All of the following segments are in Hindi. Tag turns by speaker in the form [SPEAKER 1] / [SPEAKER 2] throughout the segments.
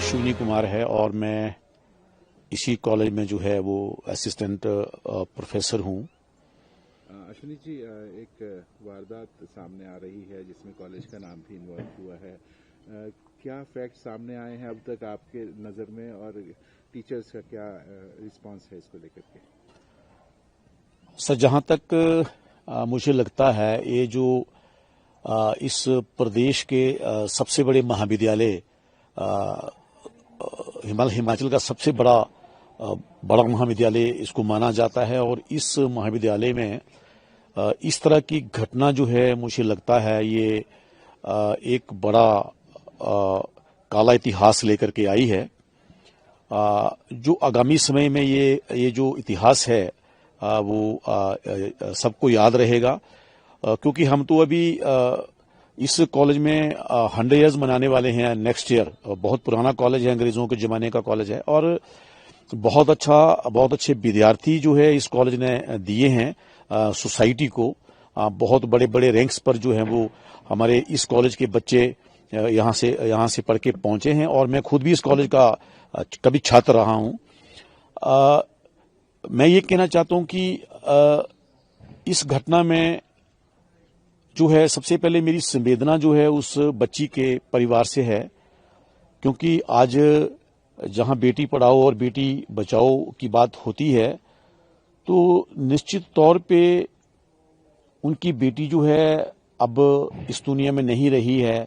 [SPEAKER 1] अश्विनी कुमार है और मैं इसी कॉलेज में जो है वो असिस्टेंट प्रोफेसर हूँ।
[SPEAKER 2] अश्विनी जी, एक वारदात सामने आ रही है जिसमें कॉलेज का नाम भी इन्वॉल्व हुआ है। क्या फैक्ट सामने आए हैं अब तक आपके नज़र में, और टीचर्स का क्या रिस्पांस है इसको लेकर के?
[SPEAKER 1] सर, जहाँ तक मुझे लगता है ये जो इस प्रदेश के सबसे बड़े महाविद्यालय हिमाचल का सबसे बड़ा महाविद्यालय इसको माना जाता है और इस महाविद्यालय में इस तरह की घटना जो है मुझे लगता है ये एक बड़ा काला इतिहास लेकर के आई है। जो आगामी समय में ये जो इतिहास है वो सबको याद रहेगा, क्योंकि हम तो अभी इस कॉलेज में 100 ईयर्स मनाने वाले हैं नेक्स्ट ईयर। बहुत पुराना कॉलेज है, अंग्रेजों के जमाने का कॉलेज है और बहुत अच्छे विद्यार्थी जो है इस कॉलेज ने दिए हैं सोसाइटी को। बहुत बड़े बड़े रैंक्स पर जो है वो हमारे इस कॉलेज के बच्चे यहाँ से पढ़ के पहुंचे हैं और मैं खुद भी इस कॉलेज का कभी छात्र रहा हूं। मैं ये कहना चाहता हूं कि इस घटना में जो है सबसे पहले मेरी संवेदना जो है उस बच्ची के परिवार से है, क्योंकि आज जहां बेटी पढ़ाओ और बेटी बचाओ की बात होती है तो निश्चित तौर पे उनकी बेटी जो है अब इस दुनिया में नहीं रही है।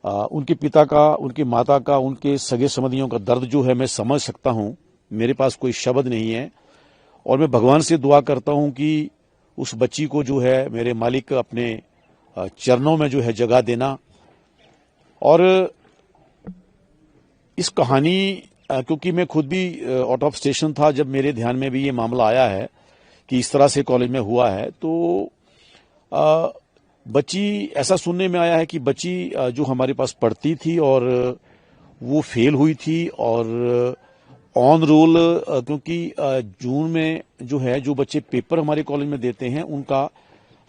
[SPEAKER 1] उनके पिता का, उनके माता का, उनके सगे संबंधियों का दर्द जो है मैं समझ सकता हूं। मेरे पास कोई शब्द नहीं है और मैं भगवान से दुआ करता हूं कि उस बच्ची को जो है मेरे मालिक अपने चरणों में जो है जगह देना। और इस कहानी, क्योंकि मैं खुद भी आउट ऑफ स्टेशन था जब मेरे ध्यान में भी ये मामला आया है कि इस तरह से कॉलेज में हुआ है, तो बच्ची, ऐसा सुनने में आया है कि बच्ची जो हमारे पास पढ़ती थी और वो फेल हुई थी और ऑन रोल, क्योंकि जून में जो बच्चे पेपर हमारे कॉलेज में देते हैं उनका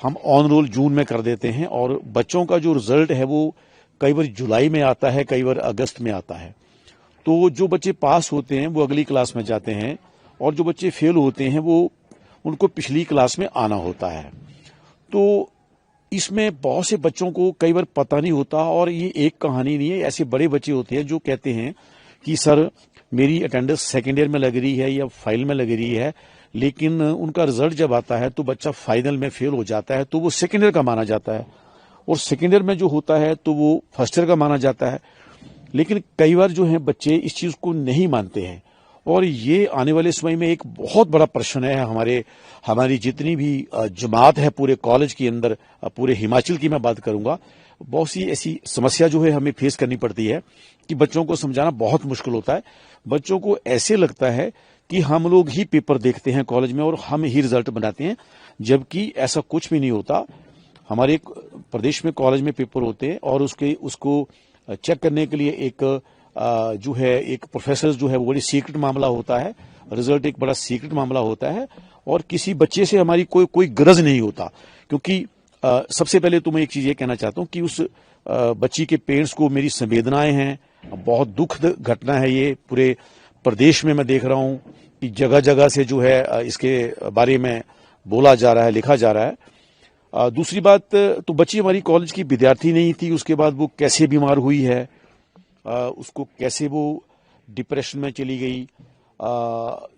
[SPEAKER 1] हम ऑन रोल जून में कर देते हैं और बच्चों का जो रिजल्ट है वो कई बार जुलाई में आता है, कई बार अगस्त में आता है। तो जो बच्चे पास होते हैं वो अगली क्लास में जाते हैं और जो बच्चे फेल होते हैं वो उनको पिछली क्लास में आना होता है। तो इसमें बहुत से बच्चों को कई बार पता नहीं होता और ये एक कहानी नहीं है, ऐसे बड़े बच्चे होते हैं जो कहते हैं कि सर मेरी अटेंडेंस सेकेंड ईयर में लग रही है या फाइनल में लग रही है, लेकिन उनका रिजल्ट जब आता है तो बच्चा फाइनल में फेल हो जाता है तो वो सेकेंड ईयर का माना जाता है और सेकेंड ईयर में जो होता है तो वो फर्स्ट ईयर का माना जाता है। लेकिन कई बार जो है बच्चे इस चीज को नहीं मानते हैं और ये आने वाले समय में एक बहुत बड़ा प्रश्न है हमारी जितनी भी जमात है पूरे कॉलेज के अंदर, पूरे हिमाचल की मैं बात करूंगा। बहुत सी ऐसी समस्या जो है हमें फेस करनी पड़ती है कि बच्चों को समझाना बहुत मुश्किल होता है। बच्चों को ऐसे लगता है कि हम लोग ही पेपर देखते हैं कॉलेज में और हम ही रिजल्ट बनाते हैं, जबकि ऐसा कुछ भी नहीं होता। हमारे प्रदेश में कॉलेज में पेपर होते हैं और उसको चेक करने के लिए एक प्रोफेसर जो है वो बड़ी सीक्रेट मामला होता है, रिजल्ट एक बड़ा सीक्रेट मामला होता है और किसी बच्चे से हमारी कोई गरज नहीं होता। क्योंकि सबसे पहले तो मैं एक चीज ये कहना चाहता हूं कि उस बच्ची के पेरेंट्स को मेरी संवेदनाएं हैं। बहुत दुखद घटना है ये, पूरे प्रदेश में मैं देख रहा हूं कि जगह जगह से जो है इसके बारे में बोला जा रहा है, लिखा जा रहा है। दूसरी बात, तो बच्ची हमारी कॉलेज की विद्यार्थी नहीं थी, उसके बाद वो कैसे बीमार हुई है, उसको कैसे वो डिप्रेशन में चली गई,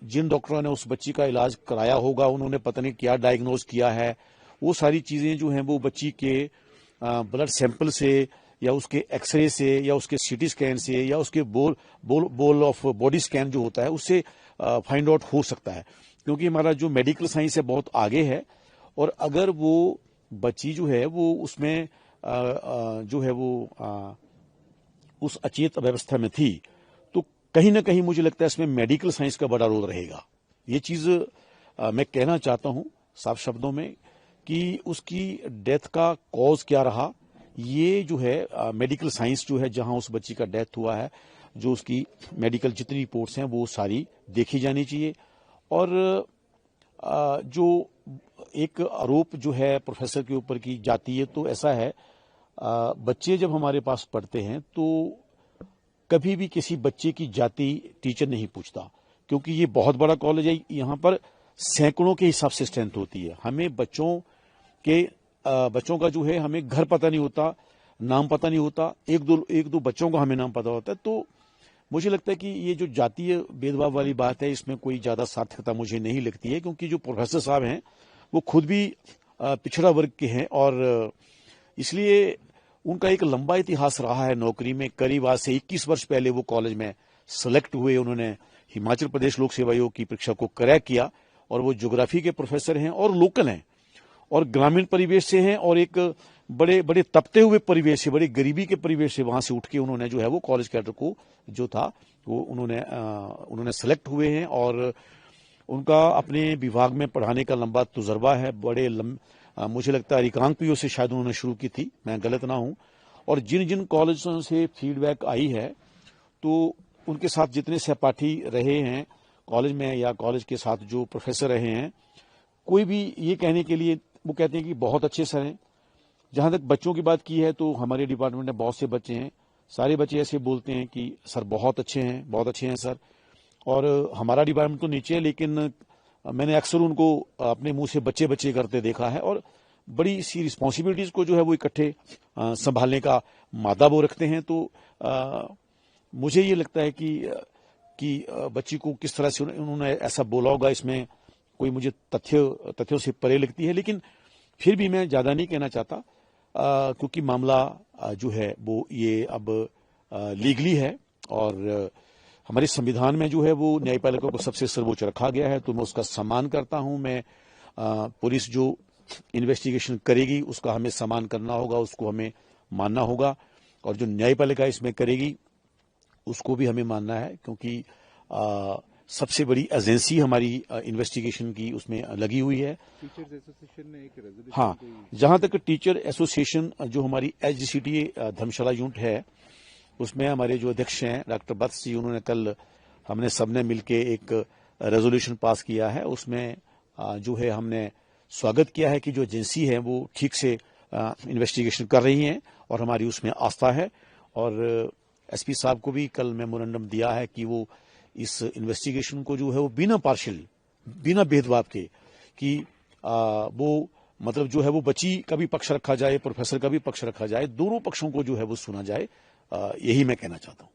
[SPEAKER 1] जिन डॉक्टरों ने उस बच्ची का इलाज कराया होगा उन्होंने पता नहीं क्या डायग्नोज किया है, वो सारी चीजें जो हैं वो बच्ची के ब्लड सैंपल से या उसके एक्सरे से या उसके सीटी स्कैन से या उसके बोल ऑफ बॉडी स्कैन जो होता है उससे फाइंड आउट हो सकता है। क्योंकि हमारा जो मेडिकल साइंस है बहुत आगे है और अगर वो बच्ची जो है वो उसमें जो है वो उस अचेत अवस्था में थी तो कहीं ना कहीं मुझे लगता है इसमें मेडिकल साइंस का बड़ा रोल रहेगा। ये चीज मैं कहना चाहता हूं साफ शब्दों में कि उसकी डेथ का कॉज क्या रहा, ये जो है मेडिकल साइंस जो है जहां उस बच्ची का डेथ हुआ है, जो उसकी मेडिकल जितनी रिपोर्ट्स हैं वो सारी देखी जानी चाहिए। और जो एक आरोप जो है प्रोफेसर के ऊपर की जाती है तो ऐसा है, बच्चे जब हमारे पास पढ़ते हैं तो कभी भी किसी बच्चे की जाति टीचर नहीं पूछता, क्योंकि ये बहुत बड़ा कॉलेज है। यहाँ पर सैकड़ों के हिसाब से स्ट्रेंथ होती है। हमें बच्चों का जो है, हमें घर पता नहीं होता, नाम पता नहीं होता, एक दो बच्चों का हमें नाम पता होता है। तो मुझे लगता है कि ये जो जातीय भेदभाव वाली बात है, इसमें कोई ज्यादा सार्थकता मुझे नहीं लगती है, क्योंकि जो प्रोफेसर साहब हैं वो खुद भी पिछड़ा वर्ग के हैं, और इसलिए उनका एक लंबा इतिहास रहा है नौकरी में। करीब आज से 21 वर्ष पहले वो कॉलेज में सेलेक्ट हुए। उन्होंने हिमाचल प्रदेश लोक सेवा आयोग की परीक्षा को क्रैक किया, और वो ज्योग्राफी के प्रोफेसर हैं और लोकल हैं, और ग्रामीण परिवेश से हैं, और एक बड़े बड़े तपते हुए परिवेश से, बड़ी गरीबी के परिवेश से वहां से उठ के उन्होंने जो है वो कॉलेज कैडर को जो था वो उन्होंने सेलेक्ट हुए हैं। और उनका अपने विभाग में पढ़ाने का लंबा तजुर्बा है। मुझे लगता है रिकांगपिओ से शायद उन्होंने शुरू की थी, मैं गलत ना हूं। और जिन जिन कॉलेजों से फीडबैक आई है, तो उनके साथ जितने सहपाठी रहे हैं कॉलेज में, या कॉलेज के साथ जो प्रोफेसर रहे हैं, कोई भी ये कहने के लिए वो कहते हैं कि बहुत अच्छे सर हैं। जहां तक बच्चों की बात की है, तो हमारे डिपार्टमेंट में बहुत से बच्चे हैं, सारे बच्चे ऐसे बोलते हैं कि सर बहुत अच्छे हैं सर। और हमारा डिपार्टमेंट तो नीचे है, लेकिन मैंने अक्सर उनको अपने मुंह से बच्चे बच्चे करते देखा है, और बड़ी सी रिस्पॉन्सिबिलिटीज को जो है वो इकट्ठे संभालने का मादा वो रखते हैं। तो मुझे ये लगता है कि बच्ची को किस तरह से उन्होंने ऐसा बोला होगा, इसमें कोई मुझे तथ्यों से परे लगती है। लेकिन फिर भी मैं ज्यादा नहीं कहना चाहता, क्योंकि मामला जो है वो ये अब लीगली है, और हमारे संविधान में जो है वो न्यायपालिका को सबसे सर्वोच्च रखा गया है। तो मैं उसका सम्मान करता हूं। मैं पुलिस जो इन्वेस्टिगेशन करेगी उसका हमें सम्मान करना होगा, उसको हमें मानना होगा, और जो न्यायपालिका इसमें करेगी उसको भी हमें मानना है, क्योंकि सबसे बड़ी एजेंसी हमारी इन्वेस्टिगेशन की उसमें लगी हुई है।
[SPEAKER 2] टीचर्स एसोसिएशन ने एक रेजोल्यूशन,
[SPEAKER 1] हाँ, जहां तक टीचर एसोसिएशन जो हमारी HGCTA धर्मशाला यूनिट है, उसमें हमारे जो अध्यक्ष हैं डॉक्टर बत्स जी, उन्होंने कल हमने सबने मिलके एक रेजोल्यूशन पास किया है। उसमें जो है हमने स्वागत किया है कि जो एजेंसी है वो ठीक से इन्वेस्टिगेशन कर रही है, और हमारी उसमें आस्था है। और SP साहब को भी कल मेमोरेंडम दिया है कि वो इस इन्वेस्टिगेशन को जो है वो बिना भेदभाव के, कि वो मतलब जो है वो बच्ची का भी पक्ष रखा जाए, प्रोफेसर का भी पक्ष रखा जाए, दोनों पक्षों को जो है वो सुना जाए, यही मैं कहना चाहता हूं।